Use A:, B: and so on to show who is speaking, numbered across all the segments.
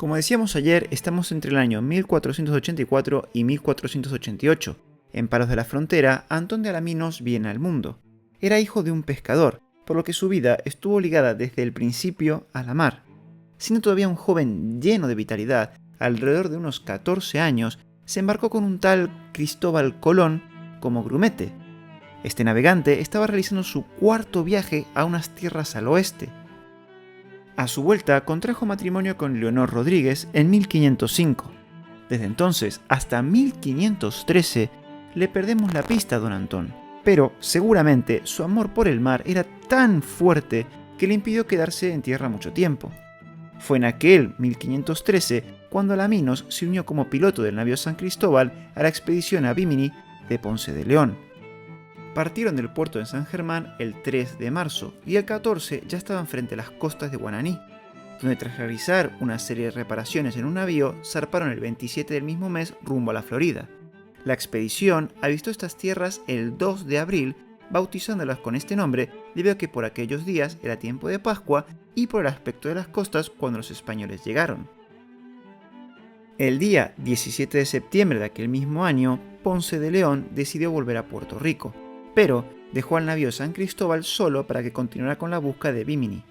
A: Como decíamos ayer, estamos entre el año 1484 y 1488. En Palos de la Frontera, Antón de Alaminos viene al mundo. Era hijo de un pescador, por lo que su vida estuvo ligada desde el principio a la mar. Siendo todavía un joven lleno de vitalidad, alrededor de unos 14 años, se embarcó con un tal Cristóbal Colón como grumete. Este navegante estaba realizando su cuarto viaje a unas tierras al oeste. A su vuelta contrajo matrimonio con Leonor Rodríguez en 1505. Desde entonces hasta 1513 le perdemos la pista a don Antón, pero seguramente su amor por el mar era tan fuerte que le impidió quedarse en tierra mucho tiempo. Fue en aquel 1513 cuando Alaminos se unió como piloto del navío San Cristóbal a la expedición a Bimini de Ponce de León. Partieron del puerto de San Germán el 3 de marzo y el 14 ya estaban frente a las costas de Guananí, donde tras realizar una serie de reparaciones en un navío, zarparon el 27 del mismo mes rumbo a la Florida. La expedición avistó estas tierras el 2 de abril, bautizándolas con este nombre debido a que por aquellos días era tiempo de Pascua y por el aspecto de las costas cuando los españoles llegaron. El día 17 de septiembre de aquel mismo año, Ponce de León decidió volver a Puerto Rico, pero dejó al navío San Cristóbal solo para que continuara con la búsqueda de Bimini.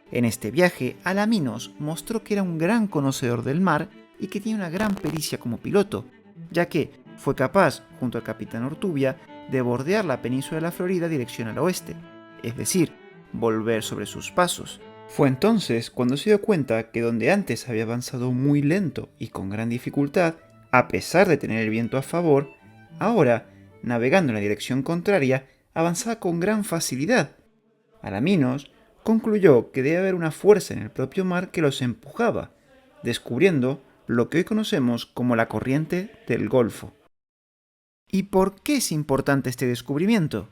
A: En este viaje, Alaminos mostró que era un gran conocedor del mar y que tenía una gran pericia como piloto, ya que fue capaz, junto al capitán Ortubia, de bordear la península de la Florida dirección al oeste, es decir, volver sobre sus pasos. Fue entonces cuando se dio cuenta que donde antes había avanzado muy lento y con gran dificultad, a pesar de tener el viento a favor, ahora, navegando en la dirección contraria, avanzaba con gran facilidad. Alaminos concluyó que debe haber una fuerza en el propio mar que los empujaba, descubriendo lo que hoy conocemos como la corriente del Golfo. ¿Y por qué es importante este descubrimiento?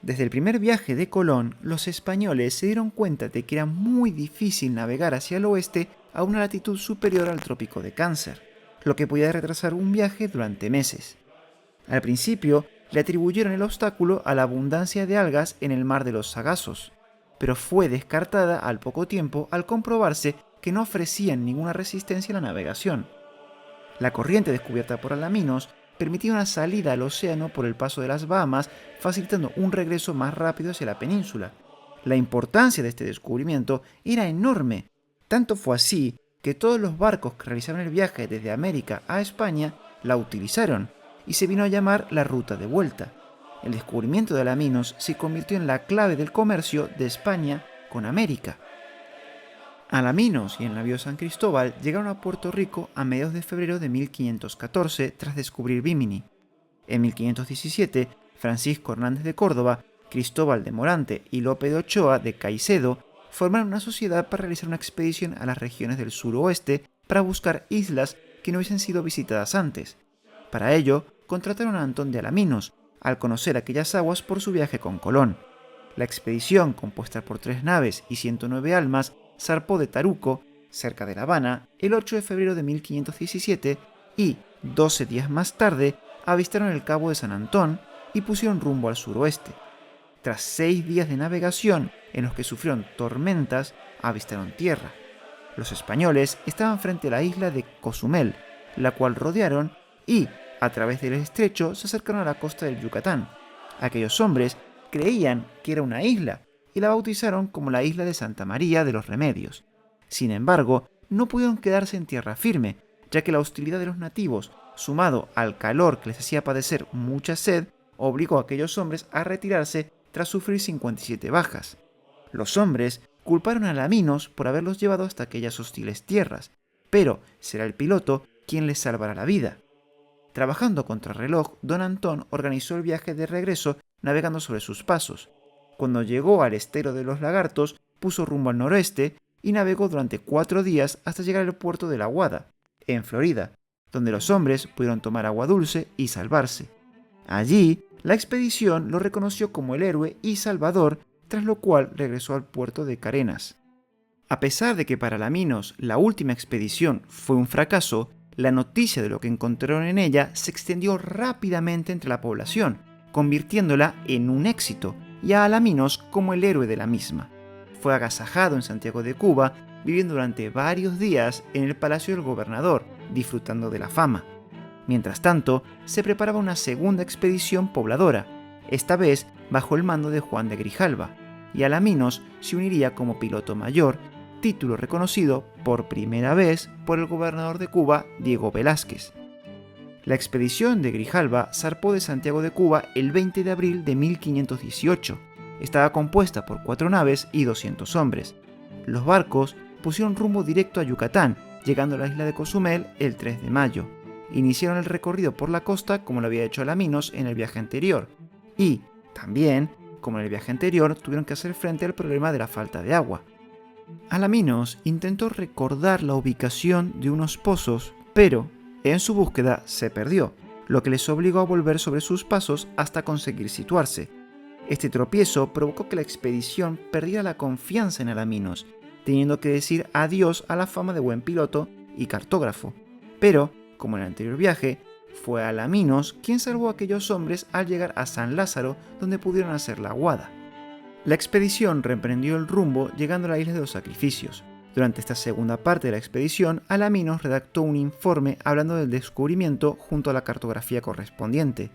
A: Desde el primer viaje de Colón, los españoles se dieron cuenta de que era muy difícil navegar hacia el oeste a una latitud superior al trópico de Cáncer, lo que podía retrasar un viaje durante meses. Al principio, le atribuyeron el obstáculo a la abundancia de algas en el mar de los Sagasos, pero fue descartada al poco tiempo al comprobarse que no ofrecían ninguna resistencia a la navegación. La corriente descubierta por Alaminos permitía una salida al océano por el paso de las Bahamas, facilitando un regreso más rápido hacia la península. La importancia de este descubrimiento era enorme, tanto fue así que todos los barcos que realizaron el viaje desde América a España la utilizaron, y se vino a llamar la ruta de vuelta. El descubrimiento de Alaminos se convirtió en la clave del comercio de España con América. Alaminos y el navío San Cristóbal llegaron a Puerto Rico a mediados de febrero de 1514 tras descubrir Bimini. En 1517, Francisco Hernández de Córdoba, Cristóbal de Morante y Lope de Ochoa de Caicedo formaron una sociedad para realizar una expedición a las regiones del suroeste para buscar islas que no hubiesen sido visitadas antes. Para ello, contrataron a Antón de Alaminos, al conocer aquellas aguas por su viaje con Colón. La expedición, compuesta por 3 naves y 109 almas, zarpó de Taruco, cerca de La Habana, el 8 de febrero de 1517 y, 12 días más tarde, avistaron el Cabo de San Antón y pusieron rumbo al suroeste. Tras 6 días de navegación, en los que sufrieron tormentas, avistaron tierra. Los españoles estaban frente a la isla de Cozumel, la cual rodearon y, a través del estrecho, se acercaron a la costa del Yucatán. Aquellos hombres creían que era una isla y la bautizaron como la isla de Santa María de los Remedios. Sin embargo, no pudieron quedarse en tierra firme, ya que la hostilidad de los nativos, sumado al calor que les hacía padecer mucha sed, obligó a aquellos hombres a retirarse tras sufrir 57 bajas. Los hombres culparon a Alaminos por haberlos llevado hasta aquellas hostiles tierras, pero será el piloto quien les salvará la vida. Trabajando contra reloj, don Antón organizó el viaje de regreso navegando sobre sus pasos. Cuando llegó al estero de los Lagartos, puso rumbo al noroeste y navegó durante 4 días hasta llegar al puerto de La Guada, en Florida, donde los hombres pudieron tomar agua dulce y salvarse. Allí, la expedición lo reconoció como el héroe y salvador, tras lo cual regresó al puerto de Carenas. A pesar de que para Alaminos la última expedición fue un fracaso, la noticia de lo que encontraron en ella se extendió rápidamente entre la población, convirtiéndola en un éxito y a Alaminos como el héroe de la misma. Fue agasajado en Santiago de Cuba, viviendo durante varios días en el palacio del gobernador, disfrutando de la fama. Mientras tanto, se preparaba una segunda expedición pobladora, esta vez bajo el mando de Juan de Grijalva, y Alaminos se uniría como piloto mayor, título reconocido por primera vez por el gobernador de Cuba, Diego Velázquez. La expedición de Grijalva zarpó de Santiago de Cuba el 20 de abril de 1518. Estaba compuesta por 4 naves y 200 hombres. Los barcos pusieron rumbo directo a Yucatán, llegando a la isla de Cozumel el 3 de mayo. Iniciaron el recorrido por la costa como lo había hecho Alaminos en el viaje anterior. Y, también, como en el viaje anterior, tuvieron que hacer frente al problema de la falta de agua. Alaminos intentó recordar la ubicación de unos pozos, pero en su búsqueda se perdió, lo que les obligó a volver sobre sus pasos hasta conseguir situarse. Este tropiezo provocó que la expedición perdiera la confianza en Alaminos, teniendo que decir adiós a la fama de buen piloto y cartógrafo. Pero, como en el anterior viaje, fue Alaminos quien salvó a aquellos hombres al llegar a San Lázaro, donde pudieron hacer la aguada. La expedición reemprendió el rumbo llegando a la isla de los Sacrificios. Durante esta segunda parte de la expedición, Alaminos redactó un informe hablando del descubrimiento junto a la cartografía correspondiente.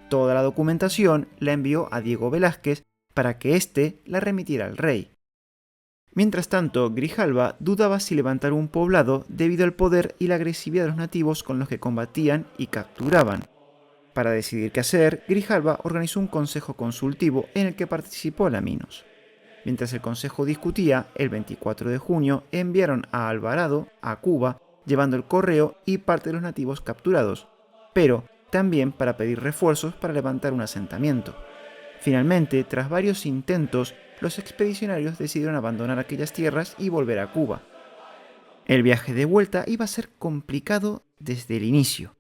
A: Toda la documentación la envió a Diego Velázquez para que éste la remitiera al rey. Mientras tanto, Grijalva dudaba si levantar un poblado debido al poder y la agresividad de los nativos con los que combatían y capturaban. Para decidir qué hacer, Grijalva organizó un consejo consultivo en el que participó Alaminos. Mientras el consejo discutía, el 24 de junio enviaron a Alvarado a Cuba llevando el correo y parte de los nativos capturados, pero también para pedir refuerzos para levantar un asentamiento. Finalmente, tras varios intentos, los expedicionarios decidieron abandonar aquellas tierras y volver a Cuba. El viaje de vuelta iba a ser complicado desde el inicio.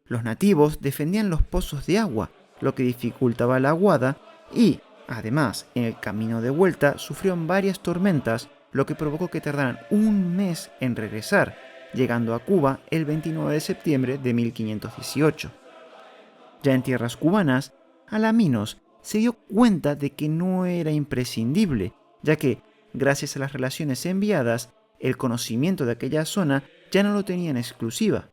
A: Los nativos defendían los pozos de agua, lo que dificultaba la aguada, y, además, en el camino de vuelta sufrieron varias tormentas, lo que provocó que tardaran un mes en regresar, llegando a Cuba el 29 de septiembre de 1518. Ya en tierras cubanas, Alaminos se dio cuenta de que no era imprescindible, ya que, gracias a las relaciones enviadas, el conocimiento de aquella zona ya no lo tenía en exclusiva.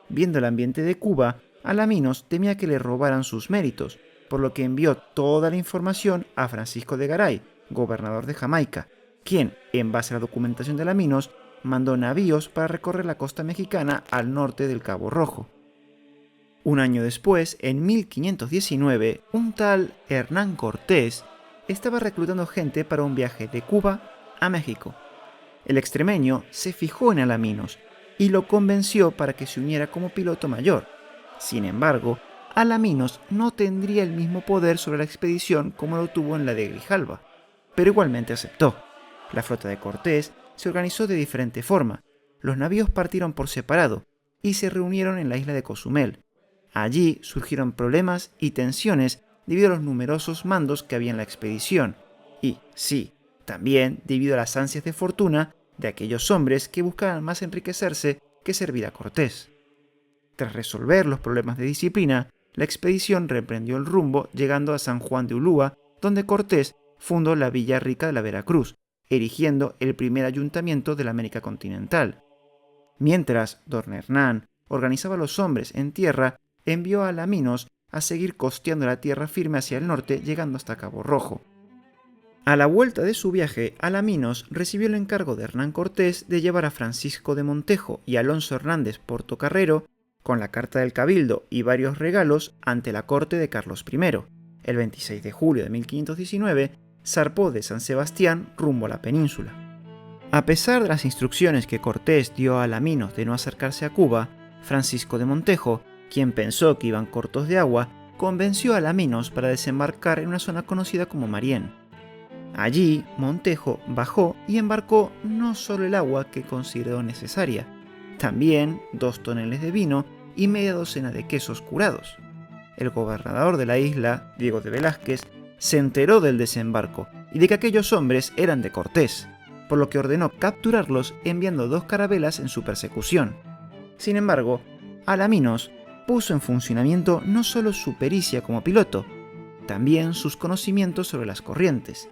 A: Viendo el ambiente de Cuba, Alaminos temía que le robaran sus méritos, por lo que envió toda la información a Francisco de Garay, gobernador de Jamaica, quien, en base a la documentación de Alaminos, mandó navíos para recorrer la costa mexicana al norte del Cabo Rojo. Un año después, en 1519, un tal Hernán Cortés estaba reclutando gente para un viaje de Cuba a México. El extremeño se fijó en Alaminos y lo convenció para que se uniera como piloto mayor. Sin embargo, Alaminos no tendría el mismo poder sobre la expedición como lo tuvo en la de Grijalva, pero igualmente aceptó. La flota de Cortés se organizó de diferente forma. Los navíos partieron por separado y se reunieron en la isla de Cozumel. Allí surgieron problemas y tensiones debido a los numerosos mandos que había en la expedición y, sí, también debido a las ansias de fortuna de aquellos hombres que buscaban más enriquecerse que servir a Cortés. Tras resolver los problemas de disciplina, la expedición reemprendió el rumbo llegando a San Juan de Ulúa, donde Cortés fundó la Villa Rica de la Veracruz, erigiendo el primer ayuntamiento de la América continental. Mientras don Hernán organizaba a los hombres en tierra, envió a Alaminos a seguir costeando la tierra firme hacia el norte, llegando hasta Cabo Rojo. A la vuelta de su viaje, Alaminos recibió el encargo de Hernán Cortés de llevar a Francisco de Montejo y Alonso Hernández Portocarrero, con la carta del Cabildo y varios regalos, ante la corte de Carlos I. El 26 de julio de 1519, zarpó de San Sebastián rumbo a la península. A pesar de las instrucciones que Cortés dio a Alaminos de no acercarse a Cuba, Francisco de Montejo, quien pensó que iban cortos de agua, convenció a Alaminos para desembarcar en una zona conocida como Marién. Allí, Montejo bajó y embarcó no solo el agua que consideró necesaria, también 2 toneles de vino y media docena de quesos curados. El gobernador de la isla, Diego de Velázquez, se enteró del desembarco y de que aquellos hombres eran de Cortés, por lo que ordenó capturarlos enviando 2 carabelas en su persecución. Sin embargo, Alaminos puso en funcionamiento no solo su pericia como piloto, también sus conocimientos sobre las corrientes.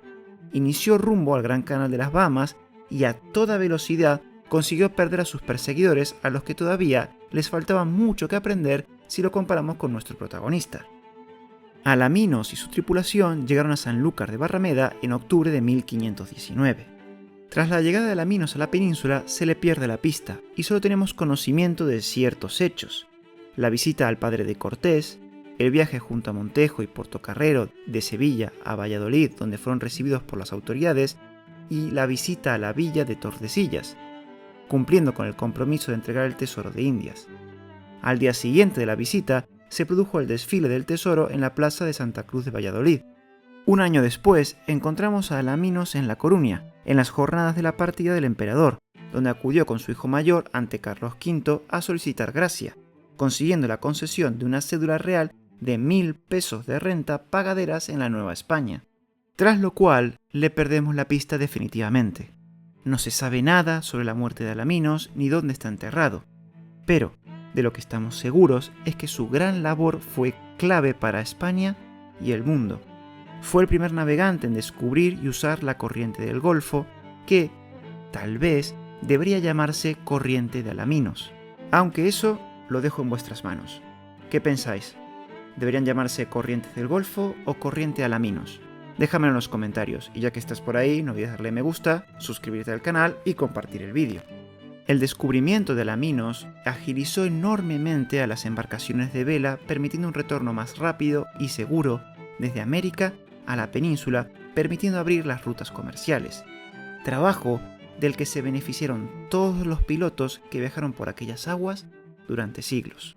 A: Inició rumbo al Gran Canal de las Bahamas y a toda velocidad consiguió perder a sus perseguidores, a los que todavía les faltaba mucho que aprender si lo comparamos con nuestro protagonista. Alaminos y su tripulación llegaron a Sanlúcar de Barrameda en octubre de 1519. Tras la llegada de Alaminos a la península se le pierde la pista y solo tenemos conocimiento de ciertos hechos: la visita al padre de Cortés, el viaje junto a Montejo y Portocarrero de Sevilla a Valladolid, donde fueron recibidos por las autoridades, y la visita a la villa de Tordesillas, cumpliendo con el compromiso de entregar el tesoro de Indias. Al día siguiente de la visita se produjo el desfile del tesoro en la plaza de Santa Cruz de Valladolid. Un año después encontramos a Alaminos en La Coruña, en las jornadas de la partida del emperador, donde acudió con su hijo mayor ante Carlos V a solicitar gracia, consiguiendo la concesión de una cédula real de 1000 pesos de renta pagaderas en la Nueva España, tras lo cual le perdemos la pista definitivamente. No se sabe nada sobre la muerte de Alaminos ni dónde está enterrado, pero de lo que estamos seguros es que su gran labor fue clave para España y el mundo. Fue el primer navegante en descubrir y usar la corriente del Golfo, que, tal vez, debería llamarse corriente de Alaminos, aunque eso lo dejo en vuestras manos. ¿Qué pensáis? ¿Deberían llamarse corriente del Golfo o corriente Alaminos? Déjamelo en los comentarios, y ya que estás por ahí no olvides darle me gusta, suscribirte al canal y compartir el vídeo. El descubrimiento de Alaminos agilizó enormemente a las embarcaciones de vela, permitiendo un retorno más rápido y seguro desde América a la península, permitiendo abrir las rutas comerciales. Trabajo del que se beneficiaron todos los pilotos que viajaron por aquellas aguas durante siglos.